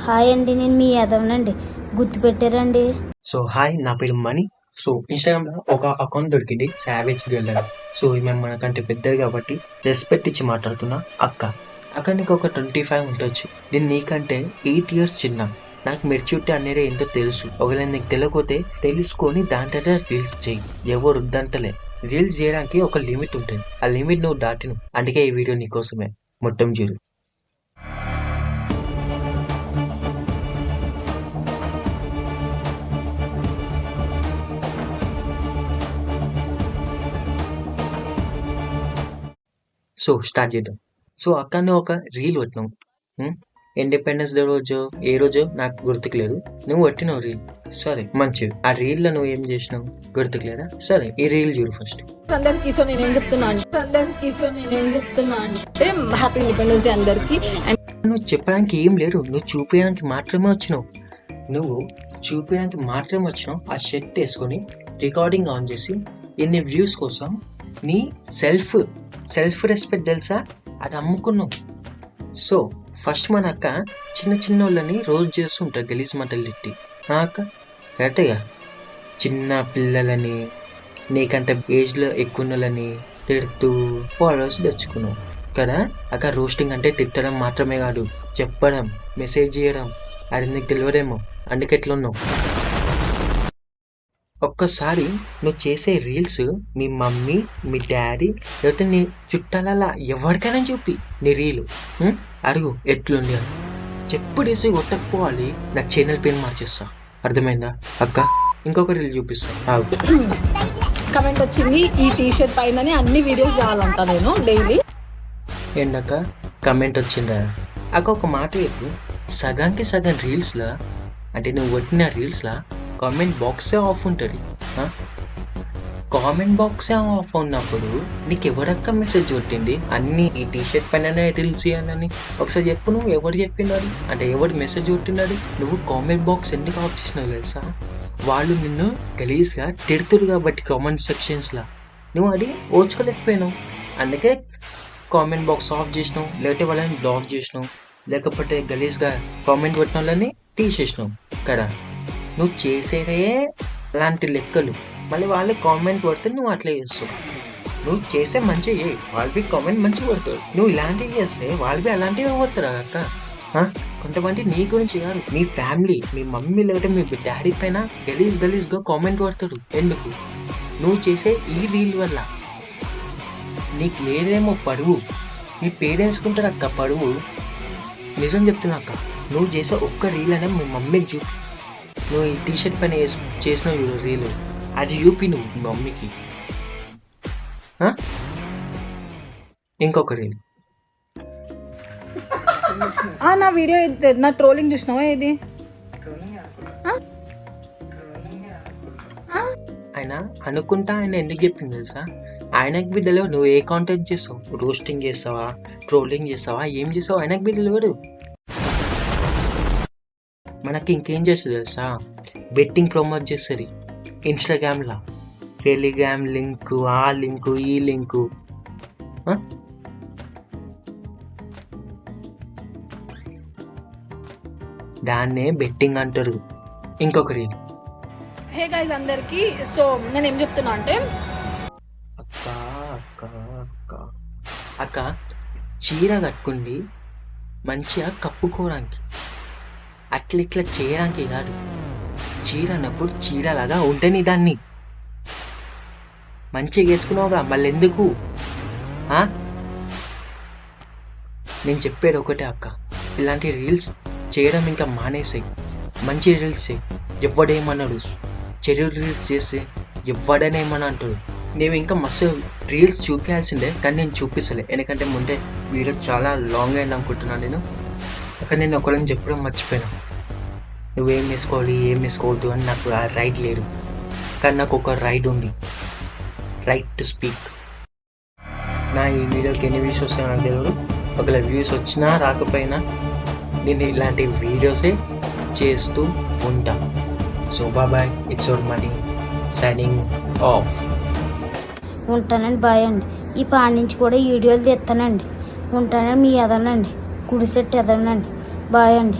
Hi అండి, నేను మీ యాదవ్నండి. గుర్తుపెట్టారండి? So hi, నా పేరు మణి. సో ఇన్స్టాగ్రామ్లో ఒక అకౌంట్ దొరికింది, సావేజ్ గర్ల్ అని. సో ఈమె మనకంటే పెద్దది కాబట్టి రెస్పెక్ట్ ఇచ్చి మాట్లాడుతున్నా. అక్క నీకు ఒక 25 ఉండొచ్చు. నేను నీకంటే 8 years చిన్న. నాకు మెచ్యూరిటీ అనేది ఏంటో తెలుసు. ఒకవేళ నీకు తెలియకపోతే తెలుసుకొని దాంట్లో రీల్స్ చేయి. ఎవరు వద్దంటలే. రీల్స్ చేయడానికి ఒక లిమిట్ ఉంటుంది. ఆ లిమిట్ నువ్వు దాటిను. అందుకే ఈ వీడియో నీకోసమే. మొత్తం చూడు. సో స్టార్ట్ చేద్దాం. సో అక్కడనే ఒక రీల్ పెట్టినావు. ఇండిపెండెన్స్ డే రోజు ఏ రోజు నాకు గుర్తుకు లేదు. నువ్వు పెట్టినావు రీల్, సరే మంచిది. ఆ రీల్లో నువ్వు ఏం చేసినావు గుర్తుకు లేదా? సరే ఈ రీల్ చూడు ఫస్ట్. అందరికి సో నేనేం చెప్తున్నా అంటే హ్యాపీ ఇండిపెండెన్స్ డే అందరికి. నువ్వు చెప్పడానికి ఏం లేదు, నువ్వు చూపించడానికి మాత్రమే వచ్చినావు. ఆ షర్ట్ వేసుకొని రికార్డింగ్ ఆన్ చేసి ఇన్ని వ్యూస్ కోసం నీ సెల్ఫ్ రెస్పెక్ట్ తెలుసా, అది అమ్ముకున్నావు. సో ఫస్ట్ మన అక్క చిన్న వాళ్ళని రోజు చేస్తుంటారు గలీజ్ మాటలు తిట్టి. అక్క కరెక్ట్గా చిన్న పిల్లలని నీకంత ఏజ్లో ఎక్కువ వాళ్ళని తిడుతూ ఫాలోవర్స్ తెచ్చుకున్నావు కదా. అక్క రోస్టింగ్ అంటే తిట్టడం మాత్రమే కాదు, చెప్పడం, మెసేజ్ చేయడం. అది నీకు తెలియదేమో, అందుకే ఎట్లా ఉన్నావు. ఒక్కసారి నువ్వు చేసే రీల్స్ మీ మమ్మీ, మీ డాడీ, లేకపోతే నీ చుట్టాలలా ఎవరికైనా చూపి నీ రీలు అడుగు ఎట్లుంది అని. చెప్పుడేసి కొట్టకపోవాలి, నా ఛానల్ పేరు మార్చేస్తా. అర్థమైందా అక్క? ఇంకొక రీల్ చూపిస్తా. కమెంట్ వచ్చింది ఈ టీషర్ట్ పైన అన్ని వీడియోస్ చేయాలంట నేను డైలీ. ఏంటక్క కమెంట్ వచ్చిందా? అక్క ఒక మాట చెప్పు, సగానికి సగం రీల్స్లా అంటే నువ్వు కొట్టిన రీల్స్లా కామెంట్ బాక్సే ఆఫ్ ఉంటుంది. కామెంట్ బాక్సే ఆఫ్ ఉన్నప్పుడు నీకు ఎవరక్క మెసేజ్ కొట్టింది అన్ని ఈ టీషర్ట్ పైన రీల్స్ చేయాలని? ఒకసారి చెప్పు, నువ్వు ఎవరు చెప్పినారు అంటే ఎవరు మెసేజ్ కొట్టినాడు? నువ్వు కామెంట్ బాక్స్ ఎందుకు ఆఫ్ చేసినావు తెలుసా? వాళ్ళు నిన్ను గలీజ్గా తిడుతురు కాబట్టి కామెంట్ సెక్షన్స్లో నువ్వు అది ఓర్చుకోలేకపోయినావు. అందుకే కామెంట్ బాక్స్ ఆఫ్ చేసినావు, లేకపోతే వాళ్ళని బ్లాక్ చేసినావు, లేకపోతే గలీజ్గా కామెంట్ పెట్టిన వాళ్ళని తీసేసినావు కదా. నువ్వు చేసేదే అలాంటి లెక్కలు, మళ్ళీ వాళ్ళు కామెంట్ పడితే నువ్వు అట్లా చేస్తావు. నువ్వు చేసే మంచిగా వాళ్ళవి కామెంట్ మంచిగా పడతారు. నువ్వు ఇలాంటివి చేస్తే వాళ్ళవి అలాంటివి పడతారా అక్క? కొంతమంది నీ గురించి కాదు, మీ ఫ్యామిలీ, మీ మమ్మీ లేకపోతే మీ డాడీ పైన గలీజ్గా కామెంట్ పడతాడు. ఎందుకు? నువ్వు చేసే ఈ రీల్ వల్ల. నీకు లేదేమో పరువు, మీ పేరెంట్స్కుంటారు అక్క పరువు. నిజం చెప్తున్నా అక్క, నువ్వు చేసే ఒక్క రీల్ అనే మీ మమ్మీకి చూపి. నువ్వు ఈ టీషర్ట్ పైన చేసినావు చూడు రీలు, అది చూపి నువ్వు మీ మమ్మీకి. ఇంకొక రీల్. నా వీడియో నా ట్రోలింగ్ చూసినావా? ఏది ఆయన అనుకుంటా ఆయన ఎందుకు చెప్పింది తెలుసా? ఆయనకు బి తెలియదు నువ్వు ఏ కాంటెంట్ చేస్తావు. రోస్టింగ్ చేస్తావా, ట్రోలింగ్ చేస్తావా, ఏం చేస్తావు ఆయనకు బి తెలియదు. మనకి ఇంకేం చేస్తుంది తెలుసా? బెట్టింగ్ ప్రమోట్ చేస్తుంది ఇన్స్టాగ్రామ్లో. టెలిగ్రామ్ లింకు, ఆ లింకు, ఈ లింకు. దాన్నే బెట్టింగ్ అంటారు. ఇంకొక రీల్. హే గైస్ అందరికి, సో నేను ఏం చెప్తున్నా అంటే అక్క చీర కట్టుకుండి మంచిగా కప్పుకోవడానికి, అట్లా ఇట్లా చేయడానికి కాదు. చీర అన్నప్పుడు చీరలాగా ఉంటేని దాన్ని మంచిగా వేసుకున్నావుగా, మళ్ళీ ఎందుకు? నేను చెప్పేది ఒకటే అక్క, ఇలాంటి రీల్స్ చేయడం ఇంకా మానేసాయి. మంచి రీల్స్ చేయి, ఎవ్వడేమన్నాడు. చెడు రీల్స్ చేస్తే ఎవ్వడనేమని అంటాడు. నేను ఇంకా మస్తు రీల్స్ చూపించాల్సిందే, కానీ నేను చూపిస్తలే, ఎందుకంటే ముందే వీడియో చాలా లాంగ్ అయింది అనుకుంటున్నాను నేను. అక్కడ నేను ఒకరిని చెప్పడం మర్చిపోయినా, నువ్వేం వేసుకోవాలి ఏం వేసుకోవద్దు అని. నాకు ఆ రైట్ లేదు, కానీ నాకు ఒక రైట్ ఉంది, రైట్ టు స్పీక్. నా ఈ వీడియోకి ఎన్ని వ్యూస్ వస్తాయో నాకు తెలియదు. ఒకవేళ వ్యూస్ వచ్చినా రాకపోయినా నేను ఇలాంటి వీడియోసే చేస్తూ ఉంటా. So bye, it's your Mani signing off. ఉంటానండి, బాయ్ అండి. ఈ పాడి నుంచి కూడా వీడియోలు తీస్తానండి. ఉంటానండి, మీ ఎదనండి, కుడిసెట్టు ఎదనండి. బాయ్ అండి.